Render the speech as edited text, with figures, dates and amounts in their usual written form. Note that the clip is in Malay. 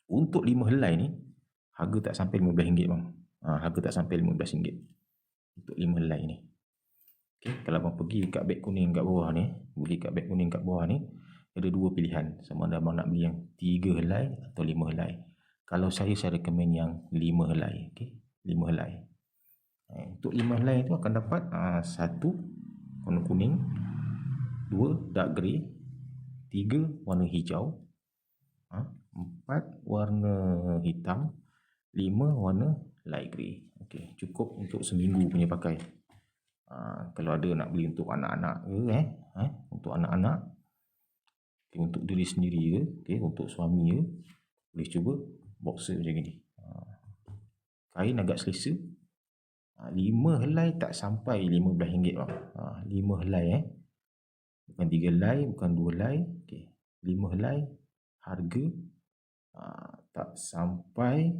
Untuk 5 helai ni, harga tak sampai RM15 bang. Harga tak sampai RM15 untuk 5 helai ni. Okay, kalau abang pergi kat beg kuning kat bawah ni, beli kat beg kuning kat bawah ni, ada dua pilihan. Sama ada abang nak beli yang 3 helai atau 5 helai. Kalau saya recommend yang 5 helai. Okay, 5 helai. Untuk 5 helai tu akan dapat 1 warna kuning, 2 dark grey, 3 warna hijau, 4 warna hitam, 5 warna light grey. Okay, cukup untuk seminggu punya pakai. Kalau ada nak beli untuk anak-anak ke, untuk anak-anak, okay, untuk diri sendiri ke, okay, untuk suami ke, boleh cuba boxer macam ni. Kain agak selesa. 5 helai tak sampai RM15 bang. 5 helai bukan 3 helai, bukan 2 helai, okay. 5 helai harga tak sampai